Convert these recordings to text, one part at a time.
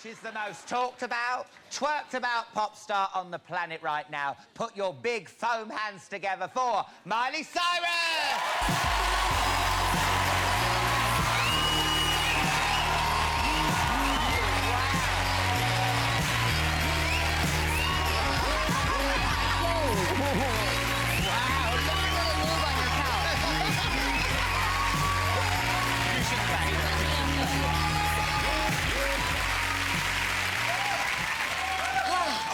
She's the most talked about, twerked about pop star on the planet right now. Put your big foam hands together for Miley Cyrus!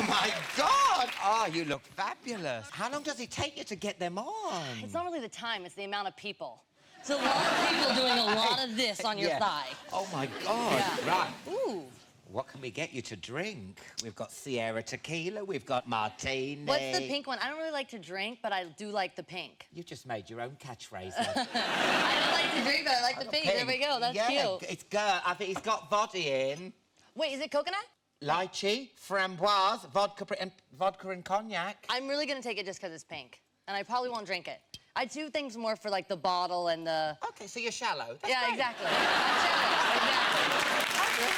Oh, my God! Oh, you look fabulous. How long does it take you to get them on? It's not really the time, it's the amount of people. It's a lot of people doing a lot of this on your thigh. Oh, my God. Yeah. Right. Ooh. What can we get you to drink? We've got Sierra Tequila, we've got Martini. What's the pink one? I don't really like to drink, but I do like the pink. You've just made your own catchphrase. I don't like to drink, but I like the pink. There we go, that's cute. It's good. I think it's got vodka in. Wait, is it coconut? Lychee, framboise, vodka and cognac. I'm really gonna take it just because it's pink, and I probably won't drink it. I do things more for like the bottle and the... Okay, so you're shallow. That's yeah, great. exactly. I'm shallow, exactly.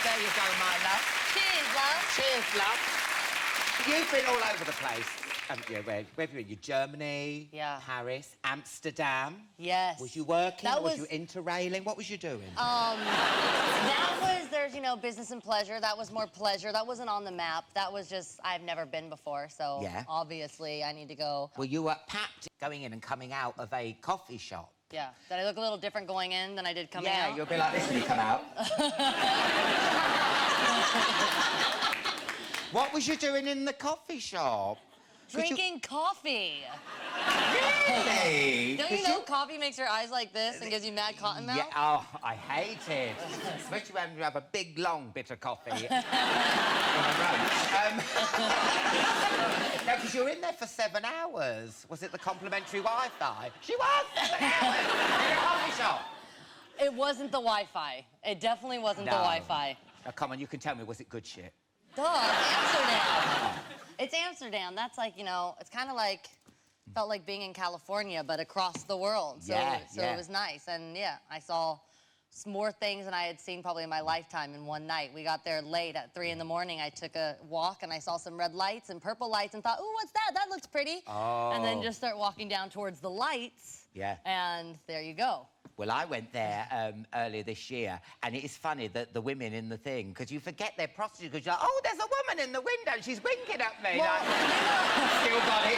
There you go, my love. Cheers, love. Cheers, love. You've been all over the place, haven't you? Where have you been? Germany, Paris, Amsterdam. Yes. Was you working? Was you interrailing? What was you doing? That was, there's, you know, business and pleasure. That was more pleasure. That wasn't on the map. That was just, I've never been before, so obviously I need to go. Well, you were packed going in and coming out of a coffee shop. Yeah. Did I look a little different going in than I did coming out? Yeah, you'll be like this when you come out. What was you doing in the coffee shop? Drinking coffee. Really? Don't you know coffee makes your eyes like this and gives you mad cotton mouth? Yeah, oh, I hate it. Especially when you have a big, long, bitter coffee. No, because you were in there for 7 hours. Was it the complimentary Wi-Fi? She was 7 hours in a coffee shop. It wasn't the Wi-Fi. It definitely wasn't the Wi-Fi. Now, come on, you can tell me, was it good shit? Duh, it's Amsterdam. It's Amsterdam. That's like, you know, it's kind of like, felt like being in California, but across the world. So, it was nice. And yeah, I saw more things than I had seen probably in my lifetime in one night. We got there late at 3 in the morning. I took a walk and I saw some red lights and purple lights and thought, ooh, what's that? That looks pretty. Oh. And then just start walking down towards the lights. Yeah. And there you go. Well, I went there earlier this year, and it is funny that the women in the thing, because you forget they're prostitutes, because you're like, oh, there's a woman in the window, and she's winking at me. Well, like, still got it.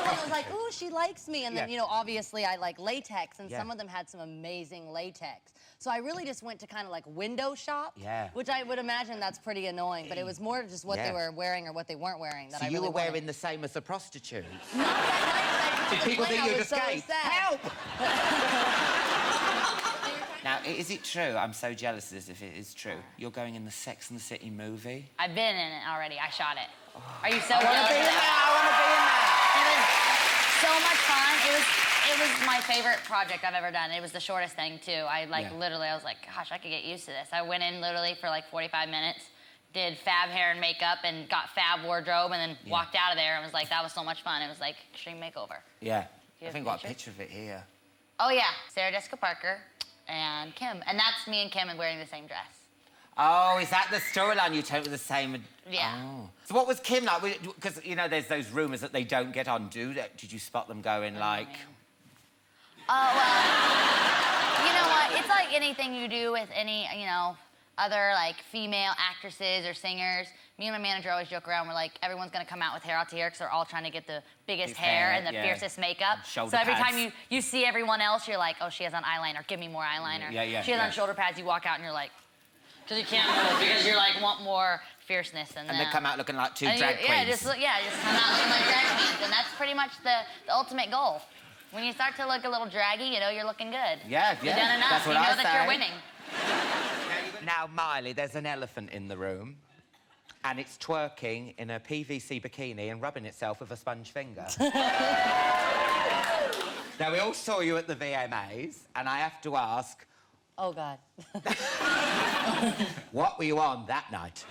I was like, ooh, she likes me. And then, you know, obviously I like latex, and some of them had some amazing latex. So I really just went to kind of like window shop, which I would imagine that's pretty annoying, but it was more just what they were wearing or what they weren't wearing that I really you were wanted. wearing the same as the prostitutes? Not that night. Did people think you'd escape? So Help! Now, is it true? I'm so jealous as if it is true. You're going in the Sex and the City movie? I've been in it already. I shot it. Are you so I jealous? want to be in that. I want to be in that. It was so much fun. It was my favorite project I've ever done. It was the shortest thing, too. Literally, I was like, gosh, I could get used to this. I went in literally for like 45 minutes, did fab hair and makeup, and got fab wardrobe, and then walked out of there and was like, that was so much fun. It was like extreme makeover. Yeah. I think I've got a picture of it here. Oh, yeah. Sarah Jessica Parker and Kim. And that's me and Kim wearing the same dress. Oh, is that the storyline you told with the same... Yeah. Oh. So what was Kim like? Because, you know, there's those rumours that they don't get on. Did you spot them going, like... Oh, well, you know what? It's like anything you do with any, you know, other, like, female actresses or singers. Me and my manager always joke around. We're like, everyone's going to come out with hair out to here because they're all trying to get the biggest hair and the fiercest makeup. So every time you see everyone else, you're like, oh, she has on eyeliner. Give me more eyeliner. She has on shoulder pads. You walk out and you're like... Because you can't move, because you're like, want more fierceness than them. And they come out looking like two drag queens. Yeah, just come out looking like drag queens. And that's pretty much the ultimate goal. When you start to look a little draggy, you know you're looking good. Yeah, You've done enough. That's what you know I that say. you're winning. Now, Miley, there's an elephant in the room, and it's twerking in a PVC bikini and rubbing itself with a sponge finger. Now, we all saw you at the VMAs, and I have to ask... Oh, God. What were you on that night?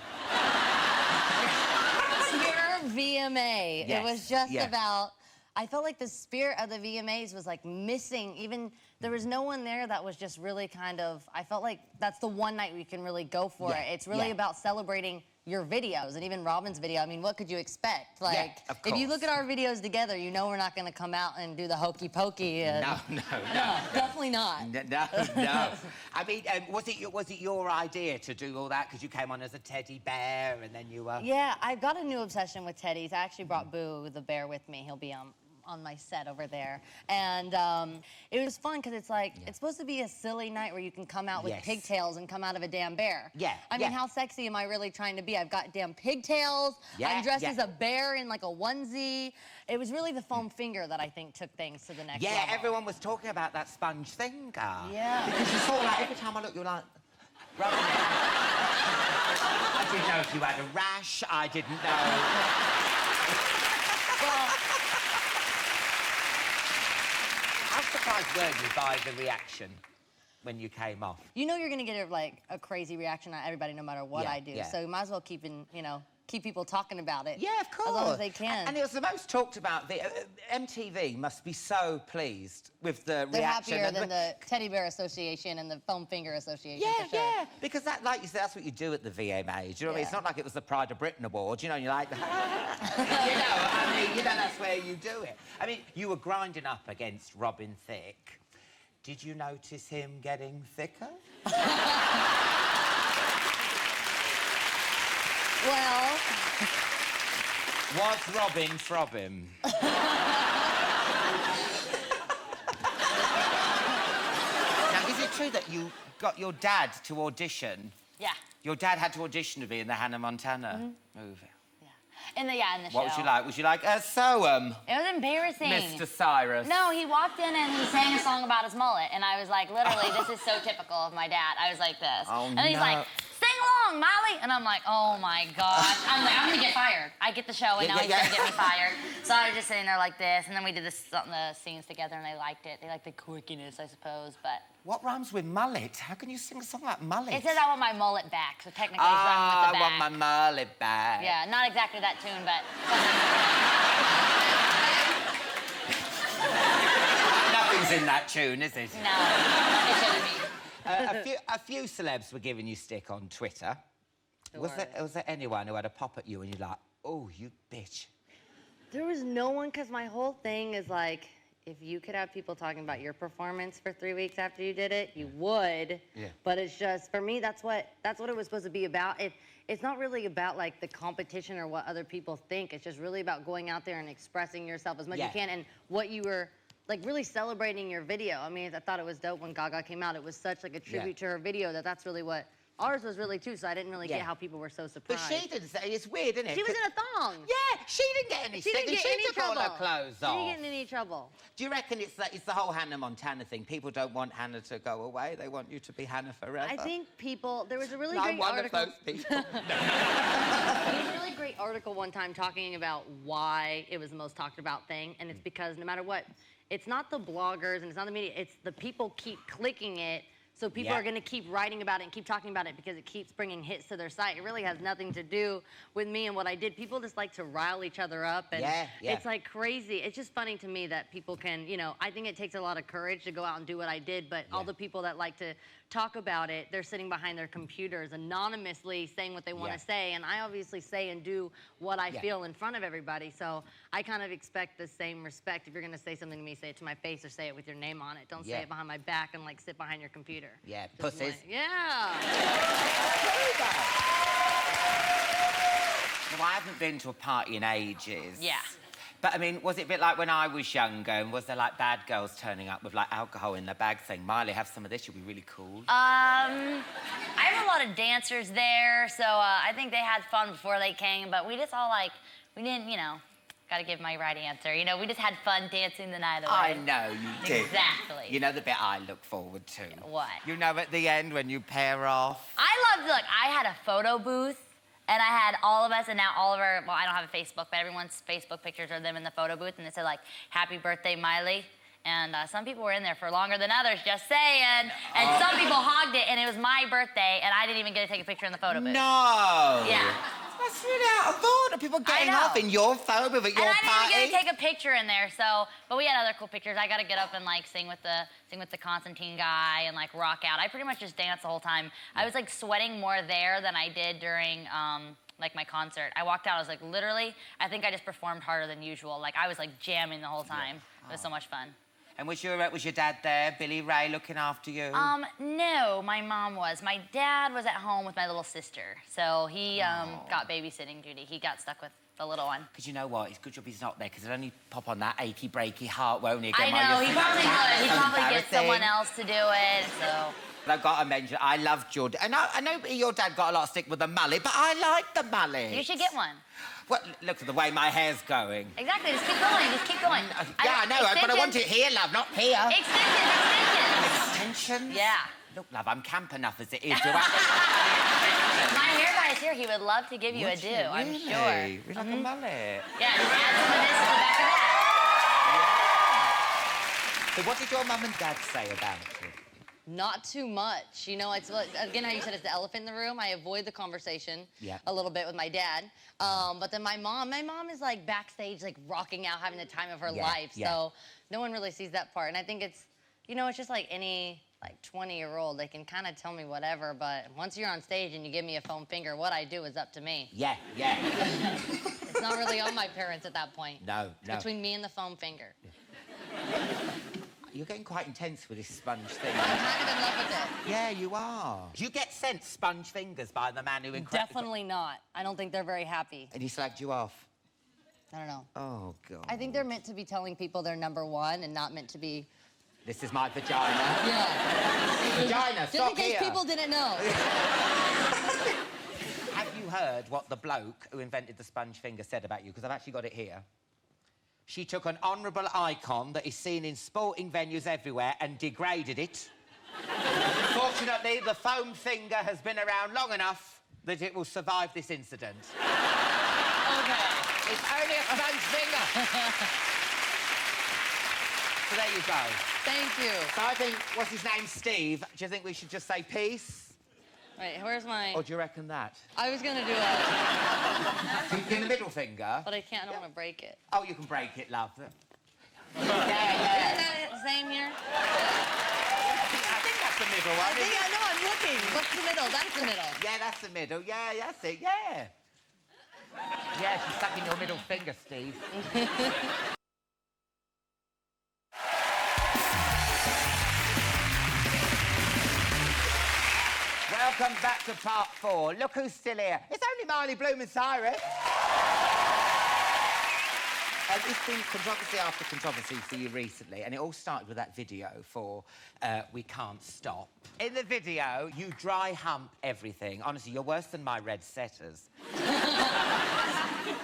Pure VMA. It was just about I felt like the spirit of the VMAs was like missing. Even there was no one there that was just really kind of. I felt like that's the one night we can really go for it. It's really about celebrating your videos, and even Robin's video. I mean, what could you expect? Like, if you look at our videos together, you know we're not going to come out and do the hokey pokey. And No, definitely not. No. I mean, was it your idea to do all that because you came on as a teddy bear and then you were? Yeah, I've got a new obsession with teddies. I actually brought Boo the bear with me. He'll be on my set over there. And it was fun because it's like, it's supposed to be a silly night where you can come out with pigtails and come out of a damn bear. I mean, how sexy am I really trying to be? I've got damn pigtails. I'm dressed as a bear in like a onesie. It was really the foam finger that I think took things to the next level. Yeah, everyone was talking about that sponge finger. Yeah. Because you saw, like, every time I look, you're like, rubbing it. I didn't know if you had a rash. I didn't know. Well, how surprised were you by the reaction when you came off? you know you're gonna get a crazy reaction out of everybody no matter what I do. So you might as well keep people talking about it. Yeah, of course. As long as they can. And it was the most talked about. MTV must be so pleased with the They're reaction. happier than the Teddy Bear Association and the Foam Finger Association, for sure. Yeah, because that, like you said, that's what you do at the VMAs. You know what I mean? It's not like it was the Pride of Britain Awards, you know, and you're like, that's where you do it. I mean, you were grinding up against Robin Thicke. Did you notice him getting thicker? Well... Was Robin Throbbing? Now, is it true that you got your dad to audition? Yeah. Your dad had to audition to be in the Hannah Montana movie. In the show. What was you like? Was you like, It was embarrassing. Mr. Cyrus? No, he walked in and he sang a song about his mullet, and I was like, literally, this is so typical of my dad. I was like this. Oh, and he's like, sing along, Miley. And I'm like, oh my gosh. I'm like, I'm gonna get fired. I get the show, and now he's gonna get me fired. So I was just sitting there like this, and then we did the scenes together, and they liked it. They liked the quirkiness, I suppose, but... What rhymes with mullet? How can you sing a song like mullet? It says I want my mullet back, so technically it's rhyming with the back. I want my mullet back. Yeah, not exactly that tune, but... Nothing's in that tune, is it? No, it shouldn't be. A few celebs were giving you stick on Twitter. Was there anyone who had a pop at you and you're like, oh, you bitch? There was no one, because my whole thing is like, if you could have people talking about your performance for 3 weeks after you did it, you would. Yeah. But it's just, for me, that's what it was supposed to be about. It's not really about like the competition or what other people think. It's just really about going out there and expressing yourself as much as you can, and what you were like really celebrating your video. I mean, I thought it was dope when Gaga came out. It was such like a tribute to her video that's really what ours was really too. So I didn't really get how people were so surprised. But she didn't say, it's weird, isn't it? She was in a thong. Yeah, she didn't get any stick. She took all her clothes off. She didn't get in any trouble. Do you reckon it's the whole Hannah Montana thing? People don't want Hannah to go away. They want you to be Hannah forever. I think there was a really I'm great one article. of those people. There was a really great article one time talking about why it was the most talked about thing, and it's because no matter what, it's not the bloggers and it's not the media, it's the people keep clicking it. So people are going to keep writing about it and keep talking about it because it keeps bringing hits to their site. It really has nothing to do with me and what I did. People just like to rile each other up, and it's like crazy. It's just funny to me that people can, I think it takes a lot of courage to go out and do what I did, but all the people that like to talk about it, they're sitting behind their computers anonymously saying what they want to say, and I obviously say and do what I feel in front of everybody, so I kind of expect the same respect. If you're going to say something to me, say it to my face or say it with your name on it. Don't say it behind my back and like sit behind your computer. Yeah, pussies. Yeah. No, I haven't been to a party in ages. Yeah. But, I mean, was it a bit like when I was younger, and was there, like, bad girls turning up with, like, alcohol in their bag saying, Miley, have some of this, you'll be really cool? I have a lot of dancers there, so I think they had fun before they came, but we just all, like, we didn't, gotta give my right answer. We just had fun dancing the night away. I know you did. Exactly. You know the bit I look forward to? What? At the end when you pair off? Look, I had a photo booth, and I had all of us, and now all of our, well, I don't have a Facebook, but everyone's Facebook pictures are them in the photo booth, and it said, like, happy birthday, Miley. And some people were in there for longer than others, just saying. And some people hogged it, and it was my birthday, and I didn't even get to take a picture in the photo booth. No! Yeah. That's really out of order. People getting know. off in your phone at your And I party. didn't even get to take a picture in there, so. But we had other cool pictures. I got to get up and like sing with the Constantine guy and like rock out. I pretty much just danced the whole time. I was like sweating more there than I did during like my concert. I walked out. I was like, literally, I think I just performed harder than usual. Like I was like jamming the whole time. It was so much fun. And was your dad there, Billy Ray, looking after you? No, my mom was. My dad was at home with my little sister, so he got babysitting duty. He got stuck with the little one. Because you know what? It's a good job he's not there, because it'll only pop on that achy, breaky heart, won't he? I know, he probably would. He probably gets someone else to do it, so. But I've got to mention, I loved your dad. I know your dad got a lot of stick with the mullet, but I like the mullet. You should get one. Well, look at the way my hair's going. Exactly, just keep going, just keep going. Yeah, I know, but I want it here, love, not here. Extensions. Extensions? Yeah. Look, love, I'm camp enough as it is. Do I... My hair guy is here. He would love to give you a do, Really? I'm sure. We like a mullet. Yeah, just add some of this to the back of that. So what did your mum and dad say about it? Not too much. You know, it's like, again, how you said it's the elephant in the room. I avoid the conversation a little bit with my dad. But then my mom is like backstage, like rocking out, having the time of her life. So no one really sees that part. And I think it's, you know, it's just like any like 20-year-old. They can kind of tell me whatever, but once you're on stage and you give me a foam finger, what I do is up to me. Yeah. It's not really on my parents at that point. No. Between me and the foam finger. You're getting quite intense with this sponge thing. I'm kind of in love with it. Yeah, you are. You get sent sponge fingers by the man who... Definitely not. I don't think they're very happy. And he slagged you off? I don't know. Oh, God. I think they're meant to be telling people they're #1 and not meant to be... This is my vagina. Yeah. Vagina, Just in case people didn't know. Have you heard what the bloke who invented the sponge finger said about you? Because I've actually got it here. She took an honourable icon that is seen in sporting venues everywhere and degraded it. Fortunately, the foam finger has been around long enough that it will survive this incident. Okay. It's only a sponge finger. So there you go. Thank you. So I think, what's his name, Steve? Do you think we should just say peace? Wait, where's my... Or do you reckon that? I was gonna do it. In the middle finger? But I can't, I don't wanna break it. Oh, you can break it, love. Isn't that the same here? I think that's the middle one. I know, I'm looking. What's the middle? That's the middle. Yeah, that's the middle. Yeah, that's it, yeah. Yeah, she's sucking your middle finger, Steve. Welcome back to part 4. Look who's still here. It's only Miley Cyrus. It's been controversy after controversy for you recently, and it all started with that video for We Can't Stop. In the video, you dry hump everything. Honestly, you're worse than my red setters.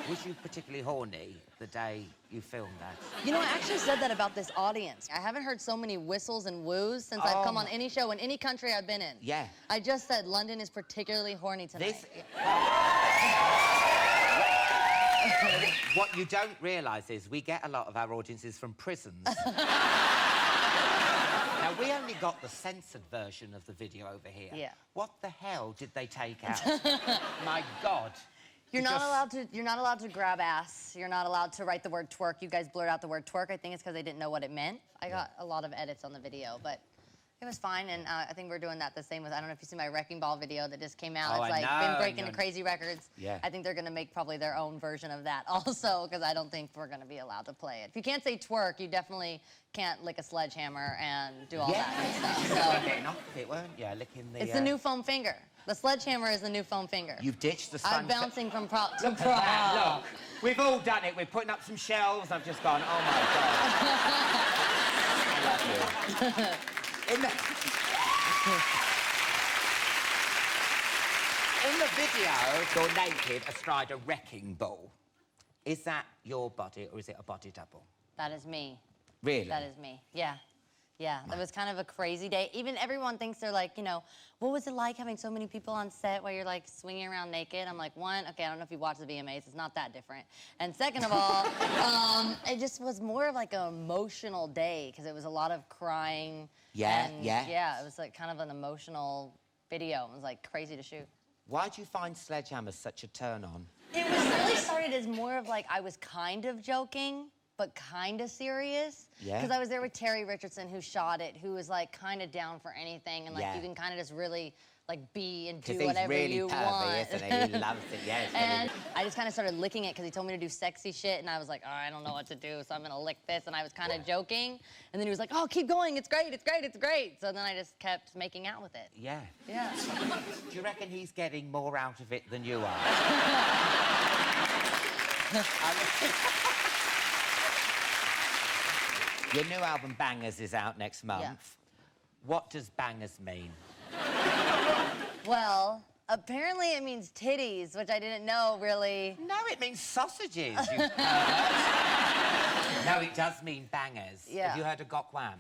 Was you particularly horny the day you filmed that? You know, I actually said that about this audience. I haven't heard so many whistles and woos since I've come on any show in any country I've been in. Yeah. I just said London is particularly horny tonight. What you don't realise is we get a lot of our audiences from prisons. Now, we only got the censored version of the video over here. Yeah. What the hell did they take out? My God. You're not allowed to grab ass. You're not allowed to write the word twerk. You guys blurred out the word twerk. I think it's because they didn't know what it meant. I got a lot of edits on the video, but it was fine, and I think we're doing that the same with, I don't know if you see my Wrecking Ball video that just came out. Oh, it's like been breaking the crazy records. Yeah. I think they're gonna make probably their own version of that also, because I don't think we're gonna be allowed to play it. If you can't say twerk, you definitely can't lick a sledgehammer and do all that good stuff. So Getting off it, weren't you? Licking the... it's the new foam finger. The sledgehammer is the new foam finger. You've ditched the sponge... I'm bouncing from prop to Look prop. at that, look. We've all done it. We're putting up some shelves. I've just gone, oh, my God. I love you. In the video, you're naked astride a wrecking ball. Is that your body or is it a body double? That is me. Really? That is me, yeah. Yeah, that was kind of a crazy day. Even everyone thinks they're like, you know, what was it like having so many people on set while you're like swinging around naked? I'm like, one, okay, I don't know if you watch the VMAs, it's not that different. And second of all, it just was more of like an emotional day because it was a lot of crying. Yeah, and yeah. Yeah, it was like kind of an emotional video. It was like crazy to shoot. Why do you find sledgehammers such a turn-on? It was really started as more of like I was kind of joking, but kind of serious. Yeah. Because I was there with Terry Richardson, who shot it, who was like kind of down for anything, and like Yeah. you can kind of just really like be and do Because he's whatever really you pervy, want. isn't he? He loves it, yes. And I just kind of started licking it because he told me to do sexy shit, and I was like, oh, I don't know what to do, so I'm gonna lick this, and I was kind of joking, and then he was like, oh, keep going, it's great, it's great, it's great. So then I just kept making out with it. Yeah. Yeah. Do you reckon he's getting more out of it than you are? Your new album, Bangers, is out next month. Yeah. What does bangers mean? Well, apparently it means titties, which I didn't know really. No, it means sausages, you pervert. No, it does mean bangers. Yeah. Have you heard of Gok Wham?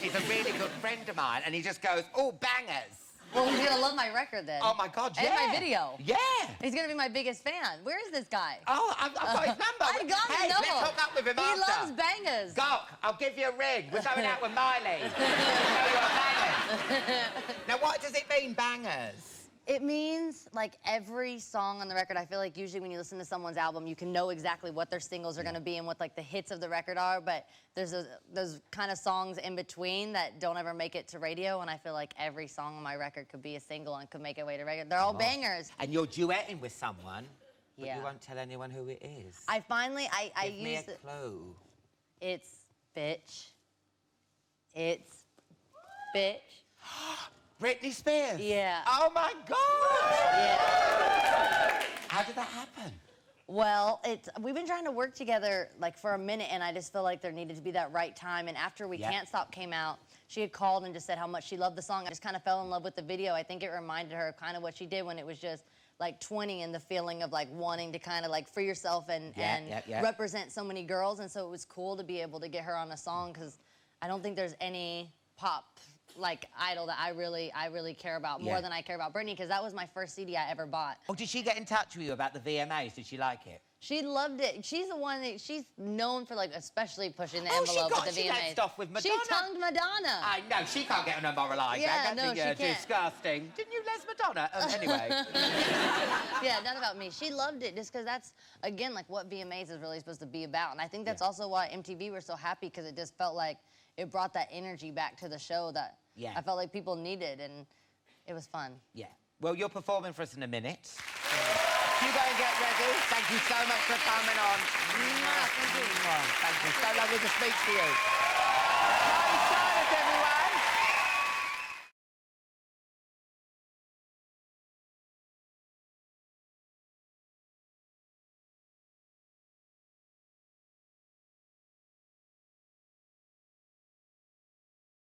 He's a really good friend of mine, and he just goes, oh, bangers. Well, he's gonna love my record then. Oh, my God, yeah. And my video. Yeah. He's gonna be my biggest fan. Where is this guy? Oh, I've got his number. I got his Hey, number. let's hook up with him He after. loves bangers. Gok, I'll give you a ring. We're going out with Miley. We'll show you a bangers. Now, what does it mean, bangers? It means, like, every song on the record, I feel like usually when you listen to someone's album, you can know exactly what their singles are gonna be and what, like, the hits of the record are, but there's those kind of songs in between that don't ever make it to radio, and I feel like every song on my record could be a single and could make it way to radio. They're all bangers. And you're duetting with someone, but Yeah. you won't tell anyone who it is. I finally, I Give me used a clue. It's bitch. It's bitch. Britney Spears? Yeah. Oh, my God! Yeah. How did that happen? Well, we've been trying to work together like for a minute, and I just feel like there needed to be that right time. And after We Can't Stop came out, she had called and just said how much she loved the song. I just kind of fell in love with the video. I think it reminded her of kind of what she did when it was just like 20 and the feeling of like wanting to kind of like free yourself and represent so many girls. And so it was cool to be able to get her on a song because I don't think there's any pop like idol that I really care about more than I care about Britney, because that was my first CD I ever bought. Oh, did she get in touch with you about the VMAs? Did she like it? She loved it. She's the one that she's known for like especially pushing the envelope with the VMAs. She had stuff with Madonna. She tongued Madonna. I know, she can't get on a moral eye. Yeah, no, she can't. Disgusting. Didn't you les Madonna? Anyway. Yeah, not about me. She loved it just because that's, again, like what VMAs is really supposed to be about. And I think that's also why MTV were so happy, because it just felt like it brought that energy back to the show that I felt like people needed, and it was fun. Yeah. Well, you're performing for us in a minute. You go and get ready. Thank you so much for coming on. Thank you. Thank you. So lovely to speak to you.